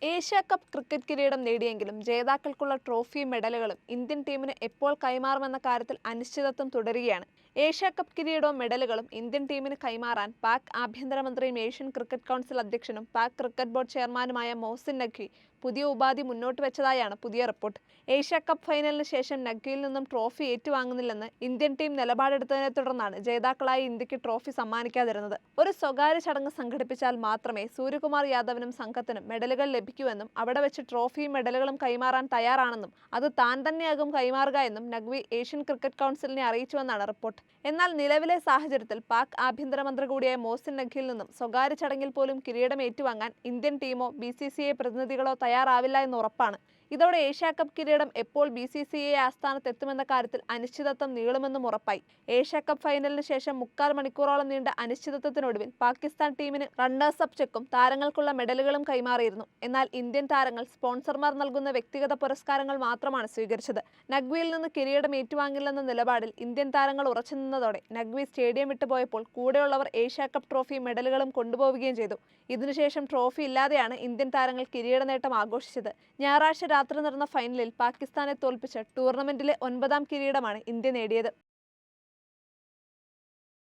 Asia cup cricket കിരീടം നേടിയെങ്കിലും ജേതാക്കൾക്കുള്ള ട്രോഫിയും മെഡലുകളും Indian ടീമിന് എപ്പോൾ കൈമാറുമെന്ന കാര്യത്തിൽ അനിശ്ചിതത്വം തുടരുകയാണ്. ഏഷ്യാ കപ്പ് കിരീടവും മെഡലുകളും ഇന്ത്യൻ ടീമിന് കൈമാറാൻ പാക് ആഭ്യന്തരമന്ത്രിയും ഏഷ്യൻ ക്രിക്കറ്റ് കൗൺസിൽ അധ്യക്ഷനും പാക് ക്രിക്കറ്റ് ബോർഡ് ചെയർമാനുമായ മോഹ്സിൻ നഖ്വി പുതിയ ഉപാധി മുന്നോട്ട് വെച്ചതായാണ് പുതിയ റിപ്പോർട്ട്. ഏഷ്യാ കപ്പ് ഫൈനലിന് ശേഷം നഖ്വിയിൽ നിന്നും ട്രോഫി ഏറ്റുവാങ്ങുന്നില്ലെന്ന് ഇന്ത്യൻ ടീം നിലപാടെടുത്തതിനെ തുടർന്നാണ് ജേതാക്കളായ ഇന്ത്യക്ക് ട്രോഫി സമ്മാനിക്കാതിരുന്നത്. ഒരു സ്വകാര്യ ചടങ്ങ് സംഘടിപ്പിച്ചാൽ മാത്രമേ സൂര്യകുമാർ യാദവിനും സംഘത്തിനും മെഡലുകൾ ലഭിക്കുമെന്നും അവിടെ വെച്ച് ട്രോഫിയും മെഡലുകളും കൈമാറാൻ തയ്യാറാണെന്നും അത് താൻ തന്നെയാകും കൈമാറുക എന്നും നഖ്വി ഏഷ്യൻ ക്രിക്കറ്റ് കൗൺസിലിനെ അറിയിച്ചുവെന്നാണ് റിപ്പോർട്ട്. എന്നാൽ നിലവിലെ സാഹചര്യത്തിൽ പാക് ആഭ്യന്തരമന്ത്രി കൂടിയായ മോഹ്സിൻ നഖ്വിയിൽ നിന്നും സ്വകാര്യ ചടങ്ങിൽ പോലും കിരീടം ഏറ്റുവാങ്ങാൻ ഇന്ത്യൻ ടീമോ BCCI പ്രതിനിധികളോ തയ്യാറാവില്ല എന്ന് ഉറപ്പാണ്. ഇതോടെ ഏഷ്യാ കപ്പ് കിരീടം എപ്പോൾ BCCI ആസ്ഥാനത്ത് എത്തുമെന്ന കാര്യത്തിൽ അനിശ്ചിതത്വം നീളുമെന്നും ഉറപ്പായി. ഏഷ്യാ കപ്പ് ഫൈനലിന് ശേഷം 3/4 മണിക്കൂറോളം നീണ്ട അനിശ്ചിതത്വത്തിനൊടുവിൽ പാകിസ്ഥാൻ ടീമിന് റണ്ണേഴ്സ് അപ്പ് ചെക്കും താരങ്ങൾക്കുള്ള മെഡലുകളും കൈമാറിയിരുന്നു. എന്നാൽ ഇന്ത്യൻ താരങ്ങൾ സ്പോൺസർമാർ നൽകുന്ന വ്യക്തിഗത പുരസ്കാരങ്ങൾ മാത്രമാണ് സ്വീകരിച്ചത്. നഖ്വിയിൽ നിന്ന് കിരീടം ഏറ്റുവാങ്ങില്ലെന്ന നിലപാടിൽ ഇന്ത്യൻ താരങ്ങൾ ഉറച്ചുനിന്നതോടെ നഖ്വി സ്റ്റേഡിയം വിട്ടുപോയപ്പോൾ കൂടെയുള്ളവർ ഏഷ്യാ കപ്പ് ട്രോഫിയും മെഡലുകളും കൊണ്ടുപോവുകയും ചെയ്തു. ഇതിനുശേഷം ട്രോഫി ഇല്ലാതെയാണ് ഇന്ത്യൻ താരങ്ങൾ കിരീട നേട്ടം ആഘോഷിച്ചത്. ഞായറാഴ്ച രാത്രി നടന്ന ഫൈനലിൽ പാകിസ്ഥാനെ തോൽപ്പിച്ച് ടൂർണമെന്റിലെ 9ാം കിരീടമാണ് ഇന്ത്യ നേടിയത്.